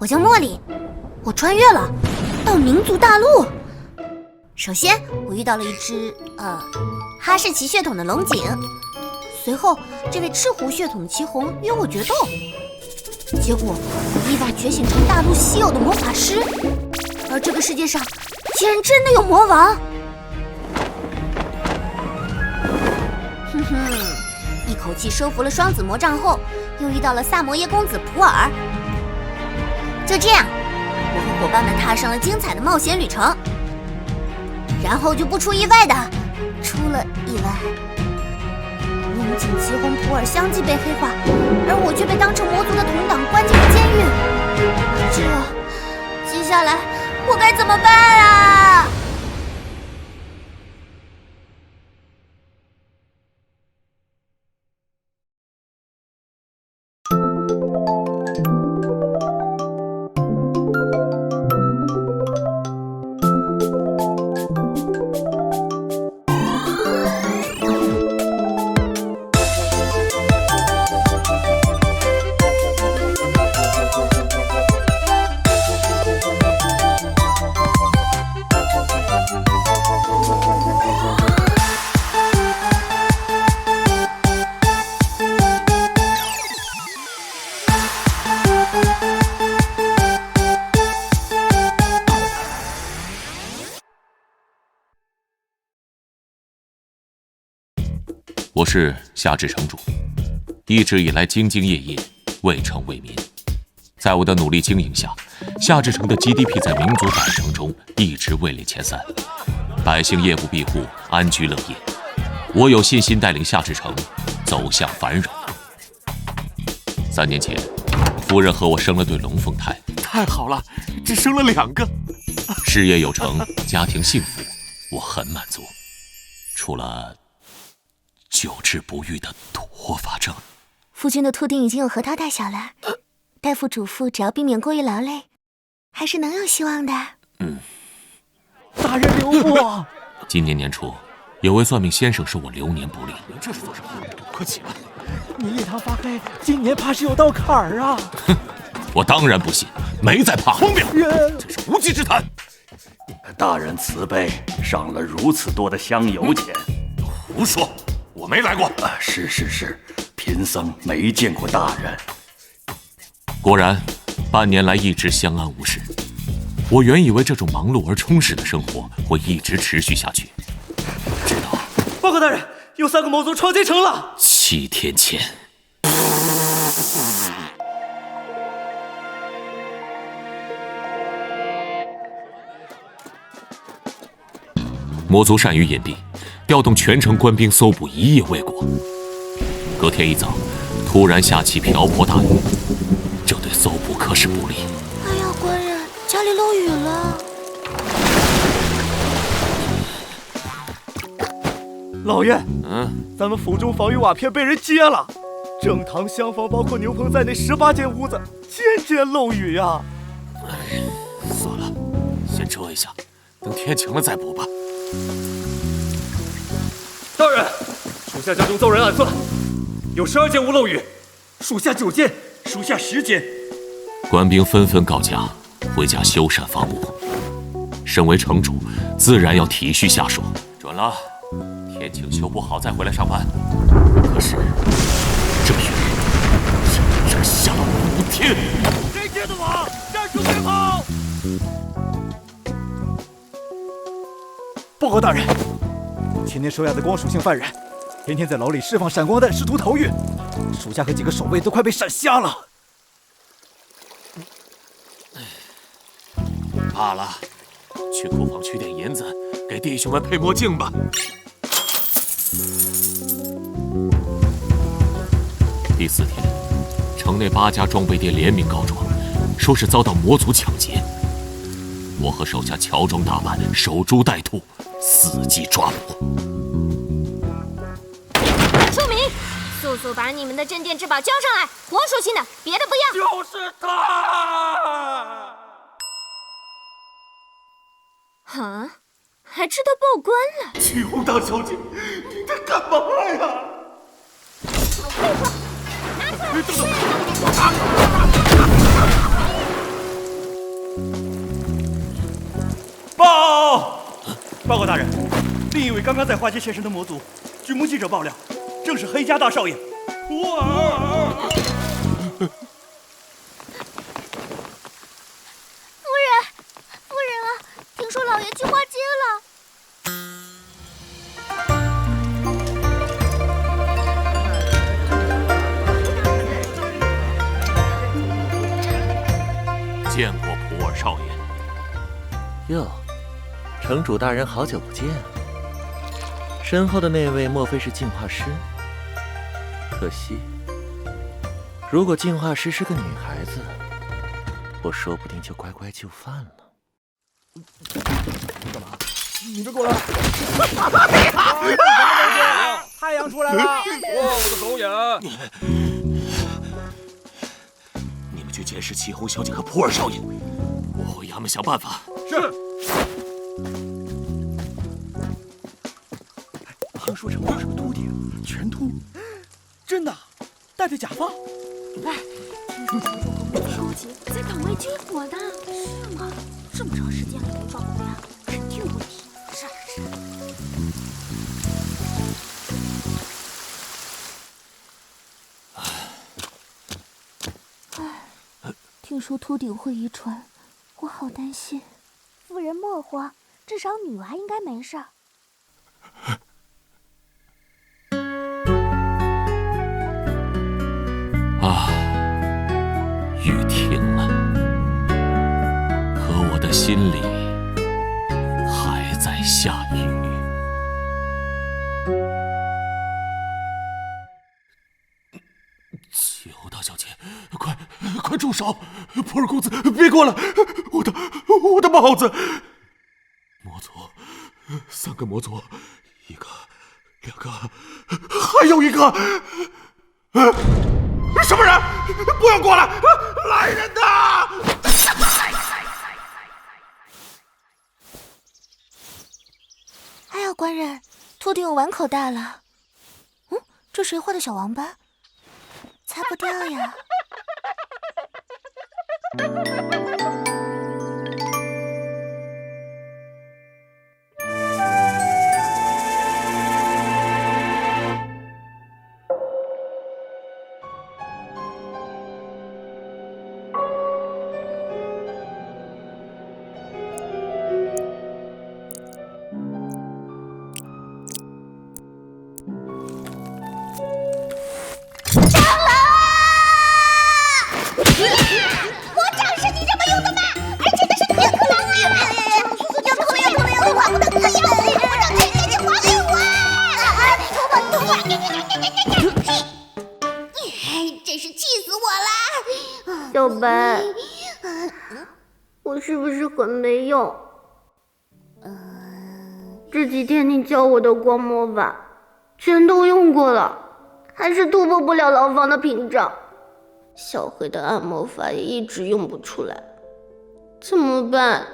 我叫茉莉，我穿越了，到民族大陆。首先，我遇到了一只哈士奇血统的龙井。随后，这位赤狐血统的祁红约我决斗，结果我意外觉醒成大陆稀有的魔法师，而这个世界上竟然真的有魔王。哼哼，一口气收服了双子魔杖后，又遇到了萨摩耶公子普洱。就这样，我和伙伴们踏上了精彩的冒险旅程，然后就不出意外的出了意外。龙井、祁红、普洱相继被黑化，而我却被当成魔族的同党关进了监狱。接下来我该怎么办啊？我是夏至城主，一直以来兢兢业业，为城为民。在我的努力经营下，夏至城的 GDP 在民族百城中一直位列前3，百姓夜不闭户，安居乐业。我有信心带领夏至城走向繁荣。3年前，夫人和我生了对龙凤胎，太好了，只生了2个，事业有成，家庭幸福，我很满足。除了久治不愈的脱发症。夫君的秃顶已经有核桃大小了，大夫嘱咐，只要避免过于劳累，还是能有希望的。大人留步！今年年初，有位算命先生说我流年不利。您这是做什么？快起来！你一堂发黑，今年怕是有道坎儿啊！哼，我当然不信，没在怕。荒谬！这是无稽之谈。大人慈悲，赏了如此多的香油钱。胡说！我没来过。是，贫僧没见过大人。果然，半年来一直相安无事。我原以为这种忙碌而充实的生活会一直持续下去，直到……报告大人，有3个魔族闯进城了。7天前，魔族善于隐蔽，调动全城官兵搜捕一夜未果。隔天一早，突然下起瓢泼大雨，这对搜捕可是不利。哎呀，官人，家里漏雨了。老爷，咱们府中防御瓦片被人揭了，正堂厢房包括牛棚在内18间屋子，间间漏雨呀。算了，先遮一下，等天晴了再补吧。大人，属下家中遭人暗算，有12间屋漏雨，属下9间，属下10间。官兵纷纷告假，回家修缮房屋。身为城主，自然要体恤下属。准了，天晴修不好再回来上班。可是这雨整整下了5天。谁接的网？站住别跑！报告大人，前天收押的光属性犯人，天天在牢里释放闪光弹，试图逃狱。属下和几个守卫都快被闪瞎了。罢了，去库房取点银子，给弟兄们配墨镜吧。第4天，城内8家装备店联名告状，说是遭到魔族抢劫。我和手下乔装打扮，守株待兔，伺机抓捕。出名，速速把你们的镇店之宝交上来，活属性的，别的不要。就是他！啊，还知道报官了？祁红大小姐，你在干嘛呀？废话，拿出来！报告大人，另一位刚刚在花街现身的魔族，据目击者爆料，正是黑家大少爷普洱。夫人啊，听说老爷去花街了。见过普洱少爷。哟，城主大人好久不见啊！身后的那位莫非是净化师？可惜，如果净化师是个女孩子，我说不定就乖乖就范了。干嘛？你别过来！太阳出来了！哇，我的狗眼！你们去监视祁红小姐和普洱少爷，我回衙门想办法。是。听说城主是个秃顶，全秃，真的，戴着假发。听说城主和公子如今在岗位救火呢。是吗？这么长时间了没抓回来，肯定有问题。是。听说秃顶会遗传，我好担心。夫人莫慌，至少女娃应该没事。啊，雨停了，可我的心里还在下雨。祁红大小姐，快住手！普洱公子，别过来！我的帽子！魔族，3个魔族，1个、2个，还有1个。什么人？不要过来！来人呐！哎呀，官人，秃顶有碗口大了。这谁画的小王八？擦不掉呀。小白，我是不是很没用？这几天你教我的光魔法，全都用过了，还是突破不了牢房的屏障。小黑的暗魔法也一直用不出来，怎么办？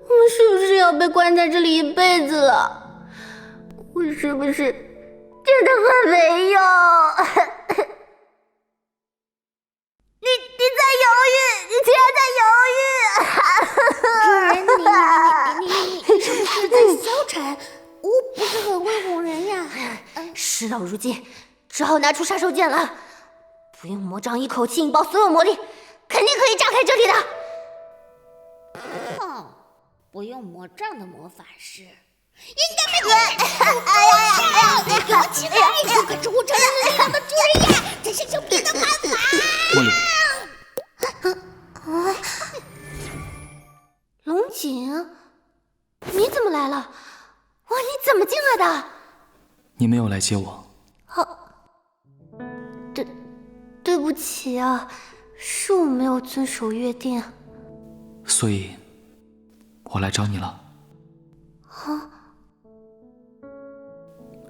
我们是不是要被关在这里一辈子了？我是不是真的很没用？你在犹豫，你竟然在犹豫！你是不是在消沉？我不是很会哄人呀。事到如今，只好拿出杀手锏了。不用魔杖一口气引爆所有魔力，肯定可以炸开这里的。不用魔杖的魔法师应该没你给我起来！这可是我成人力量的主人呀！再想想别的办法。龙井，你怎么来了？哇，你怎么进来的？你没有来接我。对不起啊，是我没有遵守约定。所以，我来找你了。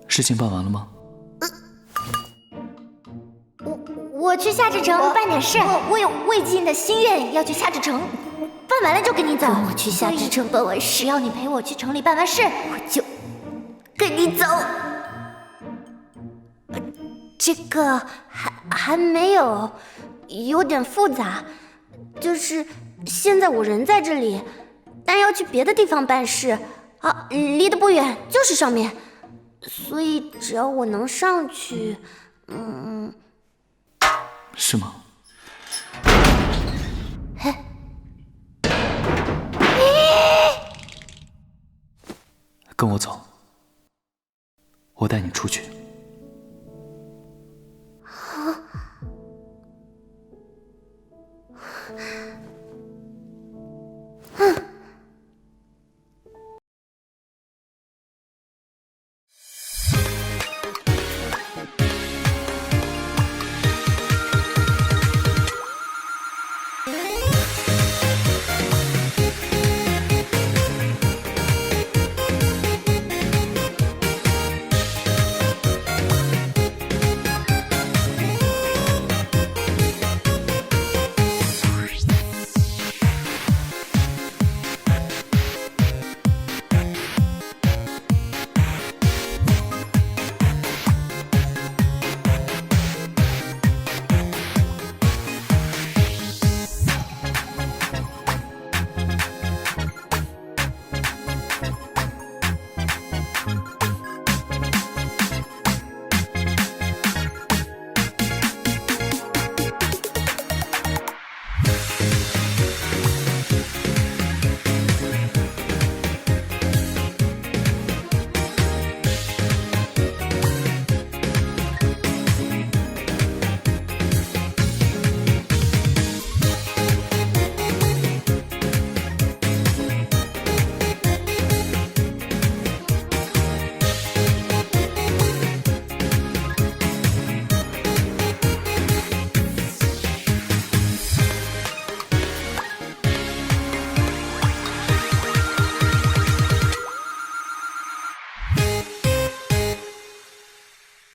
事情办完了吗？我去夏至城办点事，我有未尽的心愿要去夏至城，办完了就跟你走。我去夏至城办完事，只要你陪我去城里办完事，我就跟你走。这个还没有，有点复杂。就是现在我人在这里，但要去别的地方办事，啊，离得不远，就是上面。所以只要我能上去，是吗？嘿，跟我走，我带你出去。